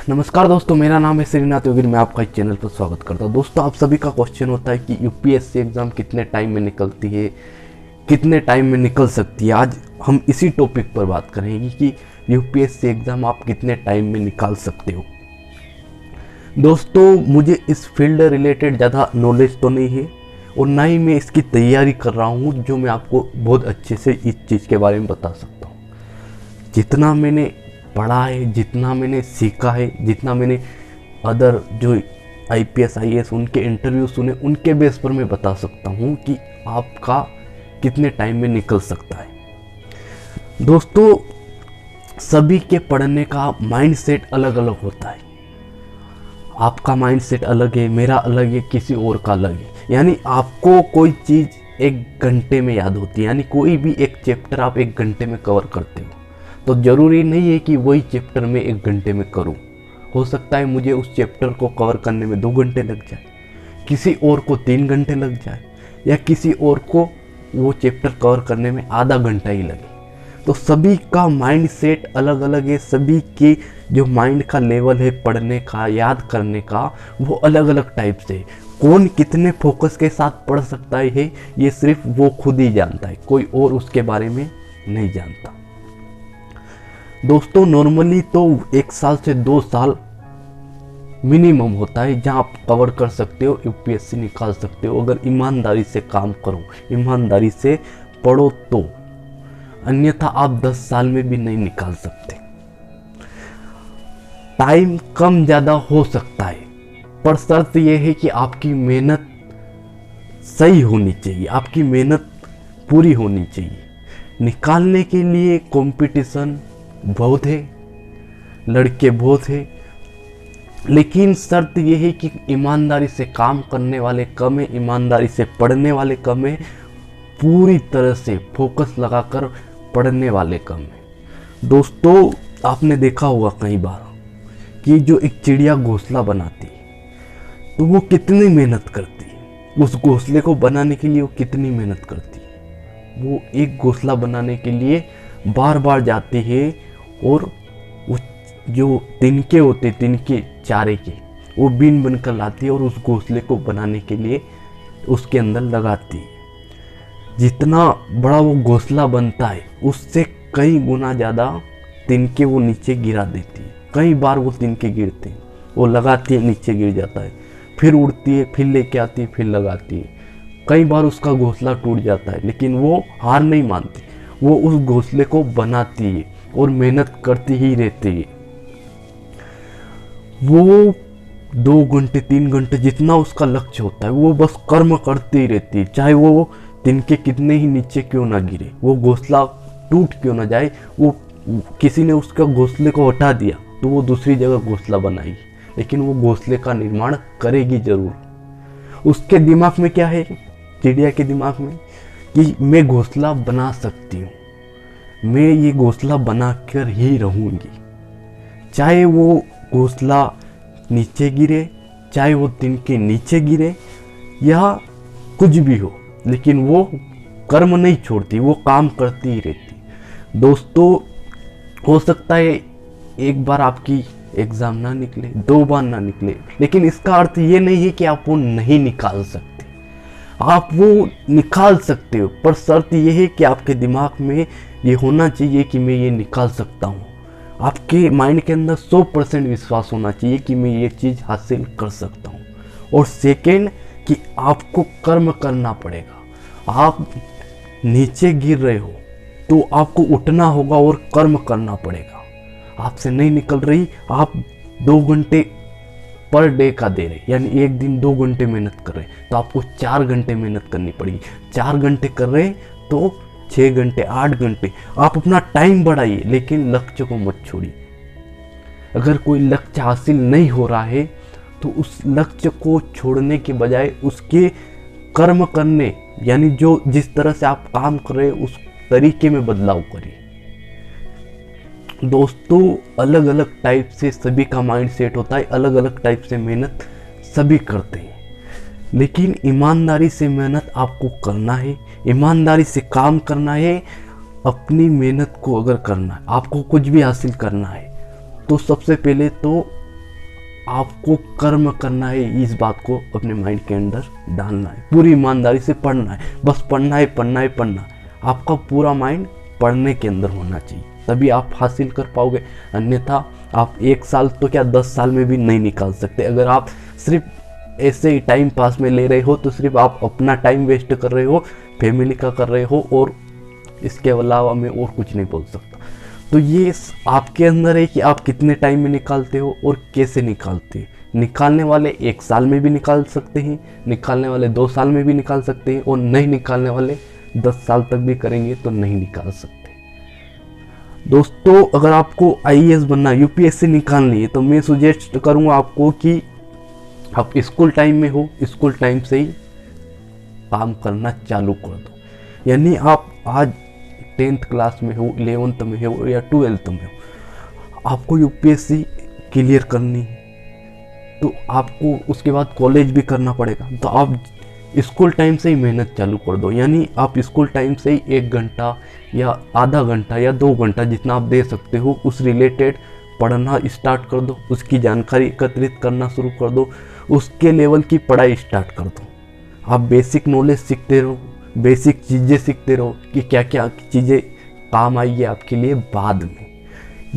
नमस्कार दोस्तों, मेरा नाम है श्रीनाथ योगिर। मैं आपका इस चैनल पर स्वागत करता हूं। दोस्तों, आप सभी का क्वेश्चन होता है कि यूपीएससी एग्ज़ाम कितने टाइम में निकलती है, कितने टाइम में निकल सकती है। आज हम इसी टॉपिक पर बात करेंगे कि यूपीएससी एग्ज़ाम आप कितने टाइम में निकाल सकते हो। दोस्तों, मुझे इस फील्ड रिलेटेड ज़्यादा नॉलेज तो नहीं है और ना ही मैं इसकी तैयारी कर रहा हूँ जो मैं आपको बहुत अच्छे से इस चीज़ के बारे में बता सकता हूँ। जितना मैंने पढ़ा है, जितना मैंने सीखा है, जितना मैंने अदर जो आईपीएस आईएएस उनके इंटरव्यू सुने, उनके बेस पर मैं बता सकता हूँ कि आपका कितने टाइम में निकल सकता है। दोस्तों, सभी के पढ़ने का माइंडसेट अलग अलग होता है। आपका माइंडसेट अलग है, मेरा अलग है, किसी और का अलग है। यानी आपको कोई चीज़ 1 घंटे में याद होती है, यानी कोई भी एक चैप्टर आप 1 घंटे में कवर करते हो, तो ज़रूरी नहीं है कि वही चैप्टर में 1 घंटे में करूं। हो सकता है मुझे उस चैप्टर को कवर करने में 2 घंटे लग जाए, किसी और को 3 घंटे लग जाए, या किसी और को वो चैप्टर कवर करने में आधा घंटा ही लगे। तो सभी का माइंड सेट अलग अलग है, सभी के जो माइंड का लेवल है पढ़ने का, याद करने का, वो अलग अलग टाइप से। कौन कितने फोकस के साथ पढ़ सकता है ये सिर्फ वो खुद ही जानता है, कोई और उसके बारे में नहीं जानता। दोस्तों, नॉर्मली तो 1 साल से 2 साल मिनिमम होता है जहां आप कवर कर सकते हो, यूपीएससी निकाल सकते हो, अगर ईमानदारी से काम करो, ईमानदारी से पढ़ो तो। अन्यथा आप 10 साल में भी नहीं निकाल सकते। टाइम कम ज़्यादा हो सकता है, पर शर्त यह है कि आपकी मेहनत सही होनी चाहिए, आपकी मेहनत पूरी होनी चाहिए। निकालने के लिए कंपटीशन बहुत है, लड़के बहुत है, लेकिन शर्त यह है कि ईमानदारी से काम करने वाले कम है, ईमानदारी से पढ़ने वाले कम है, पूरी तरह से फोकस लगाकर पढ़ने वाले कम है। दोस्तों, आपने देखा होगा कई बार कि जो एक चिड़िया घोंसला बनाती है तो वो कितनी मेहनत करती है। उस घोंसले को बनाने के लिए वो कितनी मेहनत करती है। वो एक घोंसला बनाने के लिए बार बार जाती है और वो जो तिनके होते, तिनके चारे के, वो बीन बनकर लाती है और उस घोंसले को बनाने के लिए उसके अंदर लगाती है। जितना बड़ा वो घोंसला बनता है उससे कई गुना ज़्यादा तिनके वो नीचे गिरा देती है। कई बार वो तिनके गिरते हैं, वो लगाती है, नीचे गिर जाता है, फिर उड़ती है, फिर लेके आती है, फिर लगाती है। कई बार उसका घोंसला टूट जाता है, लेकिन वो हार नहीं मानती, वो उस घोंसले को बनाती है और मेहनत करती ही रहती है। वो 2 घंटे 3 घंटे जितना उसका लक्ष्य होता है वो बस कर्म करती ही रहती है, चाहे वो तिनके कितने ही नीचे क्यों ना गिरे, वो घोंसला टूट क्यों ना जाए। वो किसी ने उसका घोंसले को हटा दिया तो वो दूसरी जगह घोंसला बनाएगी, लेकिन वो घोंसले का निर्माण करेगी जरूर। उसके दिमाग में क्या है, चिड़िया के दिमाग में, कि मैं घोंसला बना सकती हूँ, मैं ये घोंसला बनाकर ही रहूँगी। चाहे वो घोंसला नीचे गिरे, चाहे वो तिनके नीचे गिरे, या कुछ भी हो, लेकिन वो कर्म नहीं छोड़ती, वो काम करती ही रहती। दोस्तों, हो सकता है एक बार आपकी एग्ज़ाम ना निकले, 2 बार ना निकले, लेकिन इसका अर्थ ये नहीं है कि आप वो नहीं निकाल सकते। आप वो निकाल सकते हो, पर शर्त ये है कि आपके दिमाग में ये होना चाहिए कि मैं ये निकाल सकता हूँ। आपके माइंड के अंदर 100% विश्वास होना चाहिए कि मैं ये चीज़ हासिल कर सकता हूँ। और सेकेंड, कि आपको कर्म करना पड़ेगा। आप नीचे गिर रहे हो तो आपको उठना होगा और कर्म करना पड़ेगा। आपसे नहीं निकल रही, आप 2 घंटे पर डे का दे रहे, यानी एक दिन 2 घंटे मेहनत कर रहे, तो आपको 4 घंटे मेहनत करनी पड़ेगी। 4 घंटे कर रहे तो 6 घंटे, 8 घंटे। आप अपना टाइम बढ़ाइए, लेकिन लक्ष्य को मत छोड़िए। अगर कोई लक्ष्य हासिल नहीं हो रहा है तो उस लक्ष्य को छोड़ने के बजाय उसके कर्म करने, यानी जो जिस तरह से आप काम कर रहे हैं उस तरीके में बदलाव करिए। दोस्तों, अलग अलग टाइप से सभी का माइंड सेट होता है, अलग अलग टाइप से मेहनत सभी करते हैं, लेकिन ईमानदारी से मेहनत आपको करना है, ईमानदारी से काम करना है। अपनी मेहनत को अगर करना है, आपको कुछ भी हासिल करना है, तो सबसे पहले तो आपको कर्म करना है, इस बात को अपने माइंड के अंदर डालना है, पूरी ईमानदारी से पढ़ना है, बस पढ़ना है पढ़ना है पढ़ना। आपका पूरा माइंड पढ़ने के अंदर होना चाहिए, तभी आप हासिल कर पाओगे। अन्यथा आप 1 साल तो क्या 10 साल में भी नहीं निकाल सकते। अगर आप सिर्फ ऐसे ही टाइम पास में ले रहे हो तो सिर्फ आप अपना टाइम वेस्ट कर रहे हो, फैमिली का कर रहे हो, और इसके अलावा मैं और कुछ नहीं बोल सकता। तो ये आपके अंदर है कि आप कितने टाइम में निकालते हो और कैसे निकालते हो। निकालने वाले 1 साल में भी निकाल सकते हैं, निकालने वाले 2 साल में भी निकाल सकते हैं, और नहीं निकालने वाले 10 साल तक भी करेंगे तो नहीं निकाल सकते। दोस्तों, अगर आपको IAS बनना, UPSC निकालनी है, तो मैं सुजेस्ट करूँगा आपको कि आप स्कूल टाइम में हो, स्कूल टाइम से ही काम करना चालू कर दो। यानी आप आज 10th क्लास में हो, 11th में हो या 12th में हो, आपको UPSC क्लियर करनी है, तो आपको उसके बाद कॉलेज भी करना पड़ेगा। तो आप स्कूल टाइम से ही मेहनत चालू कर दो। यानी आप स्कूल टाइम से ही 1 घंटा या आधा घंटा या 2 घंटा जितना आप दे सकते हो उस रिलेटेड पढ़ना स्टार्ट कर दो, उसकी जानकारी एकत्रित करना शुरू कर दो, उसके लेवल की पढ़ाई स्टार्ट कर दो। आप बेसिक नॉलेज सीखते रहो, बेसिक चीज़ें सीखते रहो कि क्या क्या चीज़ें काम आएगी आपके लिए बाद में।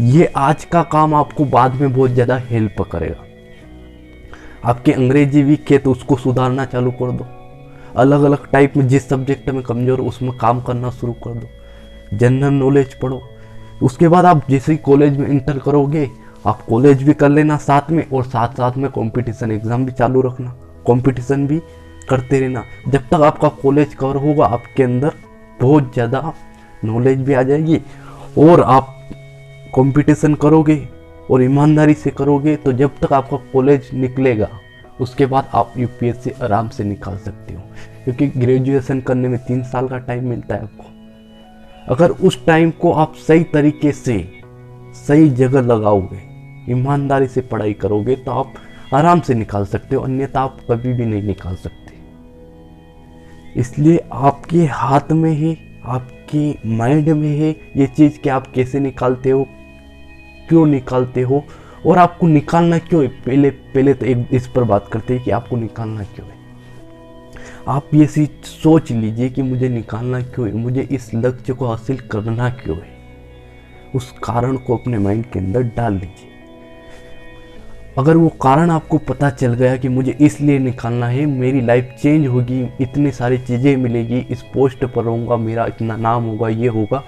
ये आज का काम आपको बाद में बहुत ज़्यादा हेल्प करेगा। आपके अंग्रेजी वीक है तो उसको सुधारना चालू कर दो। अलग अलग टाइप में जिस सब्जेक्ट में कमज़ोर हो उसमें काम करना शुरू कर दो। जनरल नॉलेज पढ़ो। उसके बाद आप जैसे ही कॉलेज में इंटर करोगे, आप कॉलेज भी कर लेना साथ में, और साथ साथ में कंपटीशन एग्ज़ाम भी चालू रखना, कंपटीशन भी करते रहना। जब तक आपका कॉलेज कवर होगा आपके अंदर बहुत ज़्यादा नॉलेज भी आ जाएगी, और आप कंपटीशन करोगे और ईमानदारी से करोगे तो जब तक आपका कॉलेज निकलेगा उसके बाद आप UPSC आराम से निकाल सकते हो, क्योंकि ग्रेजुएशन करने में 3 साल का टाइम मिलता है आपको। अगर उस टाइम को आप सही तरीके से सही जगह लगाओगे, ईमानदारी से पढ़ाई करोगे, तो आप आराम से निकाल सकते हो, अन्यथा आप कभी भी नहीं निकाल सकते। इसलिए आपके हाथ में है, आपके माइंड में है ये चीज़ कि आप कैसे निकालते हो, क्यों निकालते हो, और आपको निकालना क्यों है। पहले तो एक इस पर बात करते हैं कि आपको निकालना क्यों है। आप ये सोच लीजिए कि मुझे निकालना क्यों है, मुझे इस लक्ष्य को हासिल करना क्यों है। उस कारण को अपने माइंड के अंदर डाल लीजिए। अगर वो कारण आपको पता चल गया कि मुझे इसलिए निकालना है, मेरी लाइफ चेंज होगी, इतनी सारी चीज़ें मिलेगी, इस पोस्ट पर रहूँगा, मेरा इतना नाम होगा, ये होगा।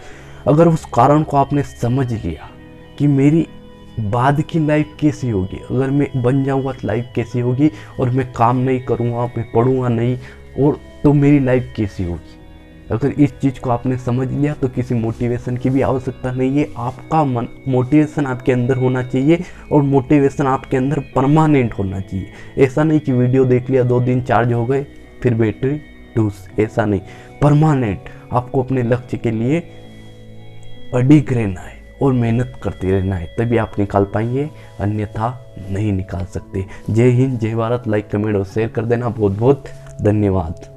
अगर उस कारण को आपने समझ लिया कि मेरी बाद की लाइफ कैसी होगी, अगर मैं बन जाऊँगा तो लाइफ कैसी होगी, और मैं काम नहीं करूँगा, मैं पढ़ूँगा नहीं, और तो मेरी लाइफ कैसी होगी। अगर इस चीज़ को आपने समझ लिया तो किसी मोटिवेशन की भी आवश्यकता नहीं है। आपका मोटिवेशन आपके अंदर होना चाहिए, और मोटिवेशन आपके अंदर परमानेंट होना चाहिए। ऐसा नहीं कि वीडियो देख लिया 2 दिन चार्ज हो गए फिर बैटरी टूस, ऐसा नहीं। परमानेंट आपको अपने लक्ष्य के लिए अडिग रहना है और मेहनत करते रहना है, तभी आप निकाल पाएंगे, अन्यथा नहीं निकाल सकते। जय हिंद, जय भारत। लाइक, कमेंट और शेयर कर देना। बहुत बहुत धन्यवाद।